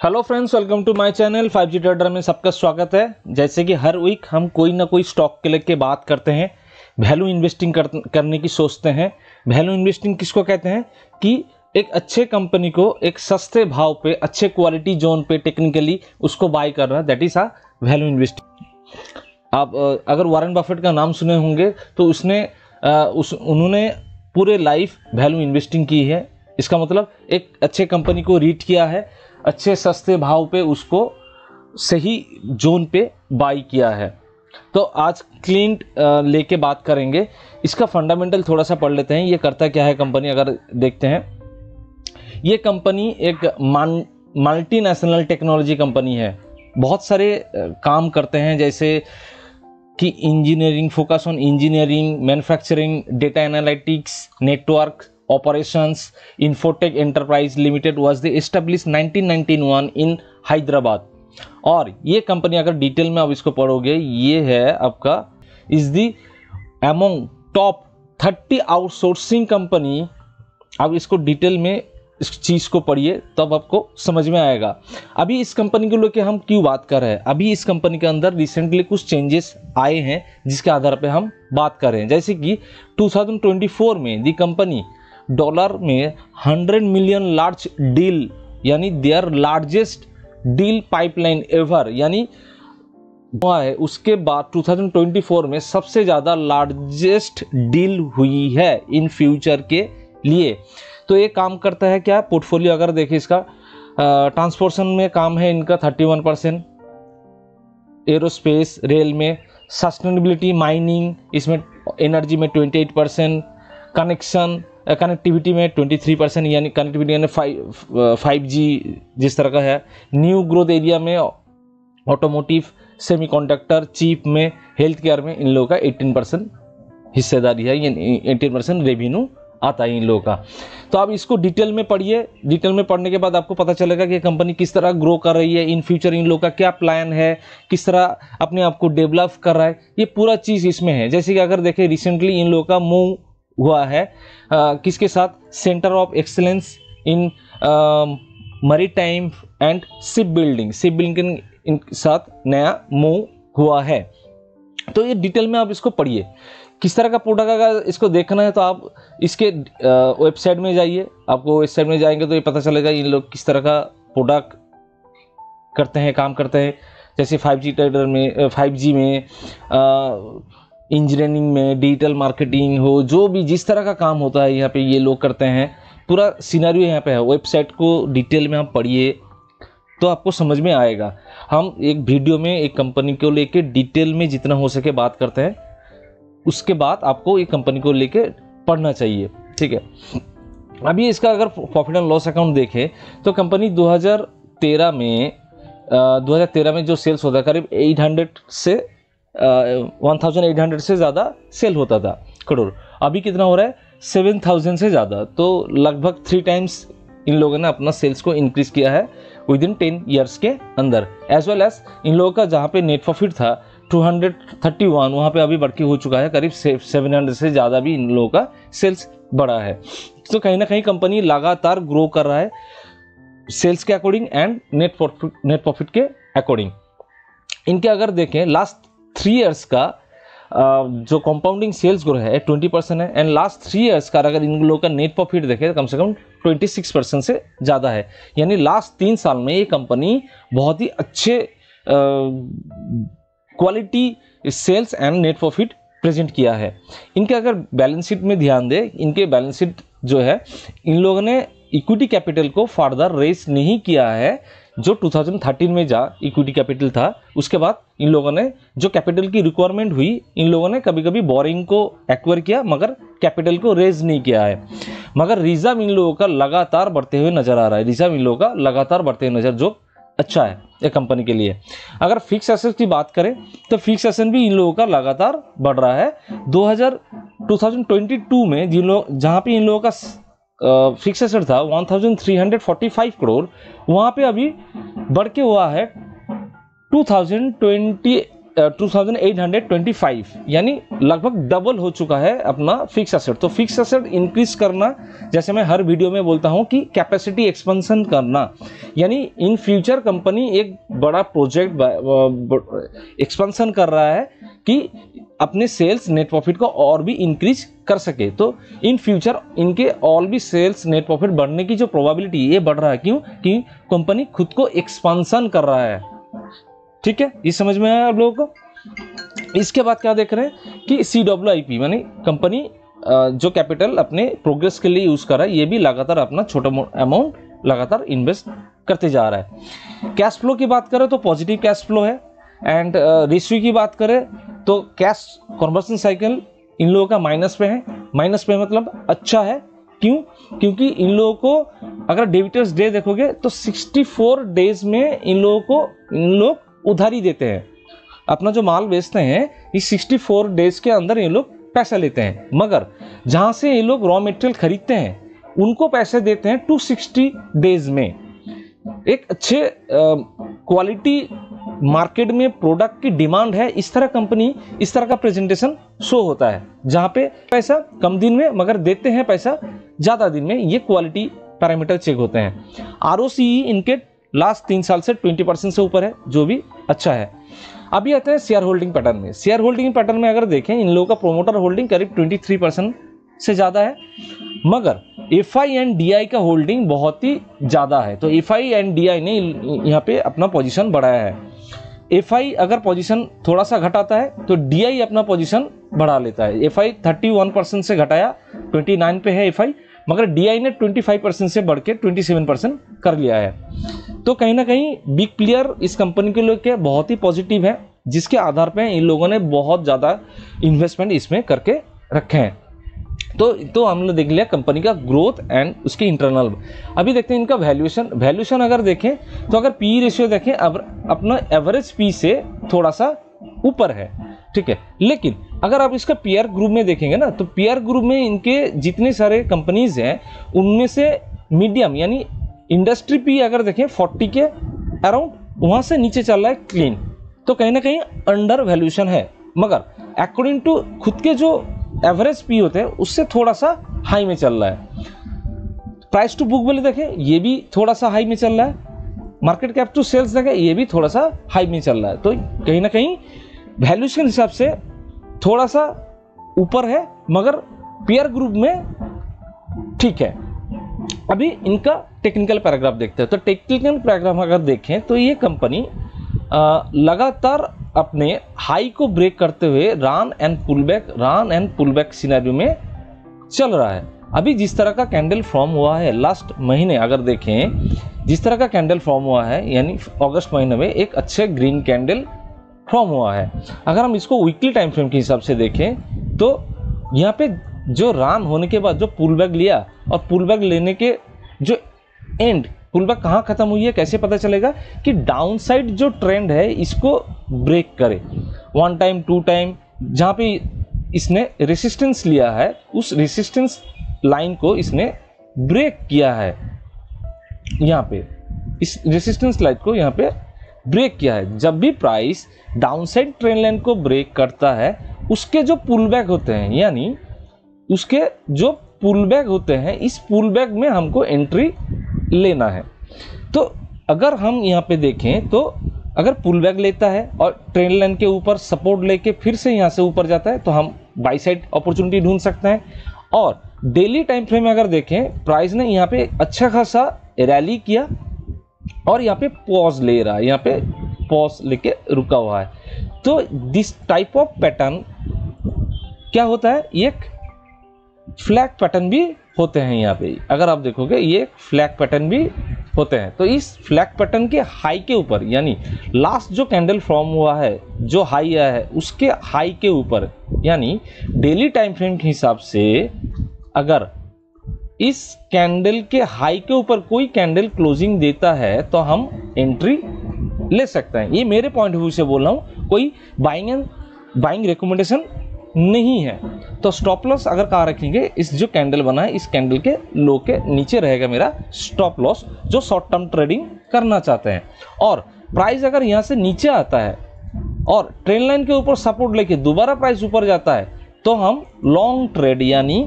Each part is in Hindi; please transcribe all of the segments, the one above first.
Hello friends, welcome to my channel 5G trader में सबका स्वागत है। जैसे कि हर वीक हम कोई ना कोई स्टॉक के लेके बात करते हैं, वैल्यू इन्वेस्टिंग करने की सोचते हैं। वैल्यू इन्वेस्टिंग किसको कहते हैं कि एक अच्छे कंपनी को एक सस्ते भाव पे अच्छे क्वालिटी जोन पे टेक्निकली उसको बाय करना, that is a value investing. आप अगर वॉरेन बफेट का नाम सुने होंगे तो उन्होंने पूरे लाइफ वैल्यू इन्वेस्टिंग की है। इसका मतलब एक अच्छे कंपनी को रीड किया है, अच्छे सस्ते भाव पे उसको सही जोन पे बाई किया है। तो आज क्लिंट लेके बात करेंगे। इसका फंडामेंटल थोड़ा सा पढ़ लेते हैं, ये करता क्या है कंपनी। अगर देखते हैं, ये कंपनी एक मल्टीनेशनल टेक्नोलॉजी कंपनी है। बहुत सारे काम करते हैं, जैसे कि engineering, focus on engineering, manufacturing, data analytics, network operations. Infotech Enterprise Limited was the established 1991 in Hyderabad. और ये कंपनी अगर डिटेल में आप इसको पढ़ोगे, ये है आपका is the among top 30 outsourcing company. अब इसको डिटेल में इस चीज़ को पढ़िए तब आपको समझ में आएगा। अभी इस कंपनी को लेकर हम क्यों बात कर रहे हैं। अभी इस कंपनी के अंदर रिसेंटली कुछ चेंजेस आए हैं जिसके आधार पे हम बात कर रहे हैं। जैसे कि 2024 में दी कंपनी डॉलर में 100 मिलियन लार्ज डील, यानी their largest deal pipeline ever, यानी हुआ है। उसके बाद 2024 में सबसे ज़्यादा लार्जेस्ट डील हुई है इन फ्यूचर के लिए। तो ये काम करता है क्या, पोर्टफोलियो अगर देखें इसका, ट्रांसपोर्टेशन में काम है इनका 31%, एरोस्पेस रेल में, सस्टेनेबिलिटी माइनिंग, इसमें एनर्जी में 28%, कनेक्टिविटी में 23%, यानी कनेक्टिविटी यानी 5G जिस तरह का है। न्यू ग्रोथ एरिया में ऑटोमोटिव, सेमीकंडक्टर, चिप में, हेल्थ केयर में इन लोगों का 18% हिस्सेदारी है, यानी 18% रेवेन्यू आता है इन लोगों का। तो आप इसको डिटेल में पढ़िए। डिटेल में पढ़ने के बाद आपको पता चलेगा कि कंपनी किस तरह ग्रो कर रही है, इन फ्यूचर इन लोगों का क्या प्लान है, किस तरह अपने आप को डेवलप कर रहा है, ये पूरा चीज़ इसमें है। जैसे कि अगर देखें, रिसेंटली इन लोगों का मूव हुआ है किसके साथ, centre of excellence in maritime and ship building के साथ नया मूव हुआ है। तो ये डिटेल में आप इसको पढ़िए। किस तरह का प्रोडक्ट अगर इसको देखना है तो आप इसके वेबसाइट में जाइए। आपको वेबसाइट में जाएंगे तो ये पता चलेगा इन लोग किस तरह का प्रोडक्ट करते हैं, काम करते हैं। जैसे 5G ट्रेडर में, 5G में, इंजीनियरिंग में, डिजिटल मार्केटिंग हो, जो भी जिस तरह का काम होता है यहाँ पे ये लोग करते हैं। पूरा सिनेरियो यहाँ पे है। वेबसाइट को डिटेल में आप पढ़िए तो आपको समझ में आएगा। हम एक वीडियो में एक कंपनी को लेके डिटेल में जितना हो सके बात करते हैं, उसके बाद आपको एक कंपनी को लेके पढ़ना चाहिए, ठीक है। अभी इसका अगर प्रॉफिट एंड लॉस अकाउंट देखें तो कंपनी 2013 में जो सेल्स होता है करीब 1800 से ज़्यादा सेल होता था करोड़। अभी कितना हो रहा है, 7000 से ज़्यादा। तो लगभग 3 टाइम्स इन लोगों ने अपना सेल्स को इंक्रीज किया है विद इन 10 ईयर्स के अंदर। एज वेल एज इन लोगों का जहाँ पे नेट प्रॉफिट था 231, वहाँ पे अभी बढ़ के हो चुका है करीब 700 से ज़्यादा भी इन लोगों का सेल्स बढ़ा है। तो कहीं ना कहीं कंपनी लगातार ग्रो कर रहा है सेल्स के अकॉर्डिंग एंड नेट प्रॉफिट के अकॉर्डिंग। इनके अगर देखें लास्ट 3 ईयर्स का जो कंपाउंडिंग सेल्स ग्रो है 20% है, एंड लास्ट 3 ईयर्स का अगर इन लोगों का नेट प्रॉफिट देखें तो कम से कम 26% से ज़्यादा है। यानी लास्ट 3 साल में ये कंपनी बहुत ही अच्छे quality sales and net profit present किया है। इनके अगर बैलेंस शीट में ध्यान दें, इनके बैलेंस शीट जो है, इन लोगों ने इक्विटी कैपिटल को फर्दर रेस नहीं किया है। जो 2013 में इक्विटी कैपिटल था, उसके बाद इन लोगों ने जो कैपिटल की रिक्वायरमेंट हुई, इन लोगों ने कभी कभी बोरिंग को एक्वायर किया मगर कैपिटल को रेज नहीं किया है। मगर रिजर्व इन लोगों का लगातार बढ़ते हुए नजर आ रहा है। रिजर्व इन लोगों का लगातार बढ़ते हुए नजर, जो अच्छा है एक कंपनी के लिए। अगर फिक्स एसेट की बात करें तो फिक्स एसेट भी इन लोगों का लगातार बढ़ रहा है। 2022 में जहाँ पे इन लोगों का फिक्स एसेट था 1345 करोड़, वहाँ पे अभी बढ़ के हुआ है 2020 2825 यानी लगभग डबल हो चुका है अपना फिक्स एसेट। तो फिक्स एसेट इंक्रीज करना, जैसे मैं हर वीडियो में बोलता हूं कि कैपेसिटी एक्सपेंशन करना, यानी इन फ्यूचर कंपनी एक बड़ा प्रोजेक्ट एक्सपेंशन कर रहा है कि अपने सेल्स नेट प्रॉफिट को और भी इंक्रीज कर सके। तो इन फ्यूचर इनके और भी सेल्स नेट प्रॉफिट बढ़ने की जो प्रोबेबिलिटी ये बढ़ रहा है, क्यों? कि कंपनी खुद को एक्सपेंशन कर रहा है। ठीक है, ये समझ में आया आप लोगों को। इसके बाद क्या देख रहे हैं कि CWIP माने कंपनी जो कैपिटल अपने प्रोग्रेस के लिए यूज कर रहा है, ये भी लगातार अपना छोटा अमाउंट लगातार इन्वेस्ट करते जा रहा है। कैश फ्लो की बात करें तो पॉजिटिव कैश फ्लो है। एंड रेशियो की बात करें तो कैश कन्वर्जन साइकिल इन लोगों का माइनस पे है। माइनस पे मतलब अच्छा है, क्यों? क्योंकि इन लोगों को अगर डेबिटर्स डे देखोगे तो 64 डेज में इन लोग उधारी देते हैं। अपना जो माल बेचते हैं इस 64 डेज के अंदर ये लोग पैसा लेते हैं, मगर जहां से ये लोग रॉ मटेरियल खरीदते हैं उनको पैसे देते हैं 260 डेज में। एक अच्छे क्वालिटी मार्केट में प्रोडक्ट की डिमांड है, इस तरह कंपनी इस तरह का प्रेजेंटेशन शो होता है, जहां पे पैसा कम दिन में मगर देते हैं पैसा ज्यादा दिन में। ये क्वालिटी पैरामीटर चेक होते हैं। ROCE इनके लास्ट 3 साल से 20% से ऊपर है, जो भी अच्छा है। अभी आते हैं शेयर होल्डिंग पैटर्न में। शेयर होल्डिंग पैटर्न में अगर देखें इन लोगों का प्रोमोटर होल्डिंग करीब 23% से ज़्यादा है, मगर FI एंड DI का होल्डिंग बहुत ही ज़्यादा है। तो FI एंड DI ने यहाँ पे अपना पोजीशन बढ़ाया है। FI अगर पोजीशन थोड़ा सा घटाता है तो DI अपना पोजीशन बढ़ा लेता है। FI 31% से घटाया 29 पे है FI, मगर DI ने 25% से बढ़ के 27% कर लिया है। तो कहीं ना कहीं बिग प्लेयर इस कंपनी के लिए बहुत ही पॉजिटिव है, जिसके आधार पे इन लोगों ने बहुत ज़्यादा इन्वेस्टमेंट इसमें करके रखे हैं। तो हम लोग देख लिया कंपनी का ग्रोथ एंड उसके इंटरनल। अभी देखते हैं इनका वैल्यूएशन अगर देखें तो अगर PE रेशियो देखें अपना एवरेज P से थोड़ा सा ऊपर है, ठीक है। लेकिन अगर आप इसका पीयर ग्रुप में देखेंगे ना, तो पीयर ग्रुप में इनके जितने सारे कंपनीज हैं उनमें से मीडियम यानी इंडस्ट्री P अगर देखें 40 के अराउंड, वहां से नीचे चल रहा है क्लीन। तो कहीं ना कहीं अंडर वैल्यूएशन है, मगर अकॉर्डिंग टू खुद के जो एवरेज P होते हैं उससे थोड़ा सा हाई में चल रहा है। प्राइस टू बुक वैल्यू देखें ये भी थोड़ा सा हाई में चल रहा है। मार्केट कैप टू सेल्स देखें ये भी थोड़ा सा हाई में चल रहा है। तो कहीं ना कहीं वैल्यूएशन हिसाब से थोड़ा सा ऊपर है, मगर पीयर ग्रुप में ठीक है। अभी इनका टेक्निकल पैराग्राफ देखते हैं। तो टेक्निकल पैराग्राफ अगर देखें तो ये कंपनी लगातार अपने हाई को ब्रेक करते हुए run and pull back scenario में चल रहा है। अभी जिस तरह का कैंडल फॉर्म हुआ है लास्ट महीने अगर देखें, जिस तरह का कैंडल फॉर्म हुआ है यानी अगस्त महीने में एक अच्छे ग्रीन कैंडल फॉर्म हुआ है। अगर हम इसको वीकली टाइम फ्रेम के हिसाब से देखें तो यहाँ पे जो रन होने के बाद जो पुल बैक लिया और पुल बैक लेने के जो एंड पुल बैक कहाँ खत्म हुई है, कैसे पता चलेगा कि डाउन साइड जो ट्रेंड है इसको ब्रेक करे। 1 टाइम 2 टाइम जहाँ पे इसने रेसिस्टेंस लिया है उस रेसिस्टेंस लाइन को इसने ब्रेक किया है। यहाँ पे इस रेसिस्टेंस लाइन को यहाँ पे ब्रेक किया है। जब भी प्राइस डाउनसाइड ट्रेंड लाइन को ब्रेक करता है उसके जो पुल बैक होते हैं, यानी उसके जो पुल बैक होते हैं, इस पुल बैक में हमको एंट्री लेना है। तो अगर हम यहाँ पे देखें तो अगर पुल बैक लेता है और ट्रेंड लाइन के ऊपर सपोर्ट लेके फिर से यहाँ से ऊपर जाता है तो हम बाई साइड अपॉर्चुनिटी ढूंढ सकते हैं। और डेली टाइम फ्रेम में अगर देखें प्राइस ने यहाँ पे अच्छा खासा रैली किया और यहाँ पे पॉज ले रहा है, यहाँ पे पॉज लेके रुका हुआ है। तो दिस टाइप ऑफ पैटर्न क्या होता है, ये फ्लैग पैटर्न भी होते हैं। यहाँ पे अगर आप देखोगे ये फ्लैग पैटर्न भी होते हैं। तो इस फ्लैग पैटर्न के हाई के ऊपर यानी लास्ट जो कैंडल फॉर्म हुआ है, जो हाई आया है उसके हाई के ऊपर यानी डेली टाइम फ्रेम के हिसाब से अगर इस कैंडल के हाई के ऊपर कोई कैंडल क्लोजिंग देता है तो हम एंट्री ले सकते हैं। ये मेरे पॉइंट ऑफ व्यू से बोल रहा हूँ, कोई बाइंग रिकमेंडेशन नहीं है। तो स्टॉप लॉस अगर कहाँ रखेंगे, इस जो कैंडल बना है इस कैंडल के लो के नीचे रहेगा मेरा स्टॉप लॉस, जो शॉर्ट टर्म ट्रेडिंग करना चाहते हैं। और प्राइस अगर यहाँ से नीचे आता है और ट्रेंड लाइन के ऊपर सपोर्ट लेके दोबारा प्राइस ऊपर जाता है तो हम लॉन्ग ट्रेड यानी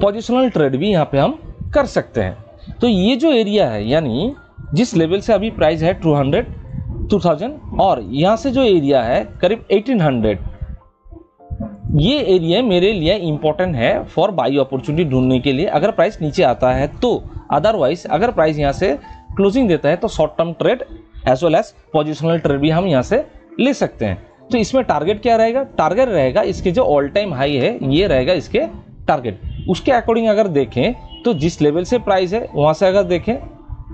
पोजिशनल ट्रेड भी यहाँ पे हम कर सकते हैं। तो ये जो एरिया है यानी जिस लेवल से अभी प्राइस है 2000 और यहाँ से जो एरिया है करीब 1800, ये एरिया मेरे लिए इंपॉर्टेंट है फॉर बाई अपॉर्चुनिटी ढूंढने के लिए अगर प्राइस नीचे आता है तो। अदरवाइज अगर प्राइस यहाँ से क्लोजिंग देता है तो short term trade as well as positional trade भी हम यहाँ से ले सकते हैं। तो इसमें टारगेट क्या रहेगा? टारगेट रहेगा इसके जो ऑल टाइम हाई है ये रहेगा इसके टारगेट। उसके अकॉर्डिंग अगर देखें तो जिस लेवल से प्राइस है वहाँ से अगर देखें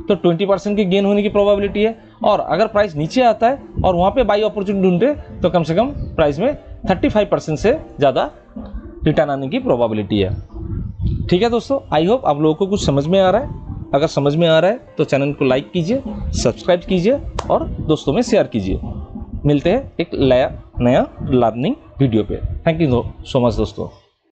तो 20% की गेन होने की प्रोबेबिलिटी है। और अगर प्राइस नीचे आता है और वहाँ पे बाई अपॉर्चुनिटी ढूंढे तो कम से कम प्राइस में 35% से ज़्यादा रिटर्न आने की प्रोबेबिलिटी है। ठीक है दोस्तों, आई होप आप लोगों को कुछ समझ में आ रहा है। अगर समझ में आ रहा है तो चैनल को लाइक कीजिए, सब्सक्राइब कीजिए और दोस्तों में शेयर कीजिए। मिलते हैं एक नया लर्निंग वीडियो पे। थैंक यू सो मच दोस्तों।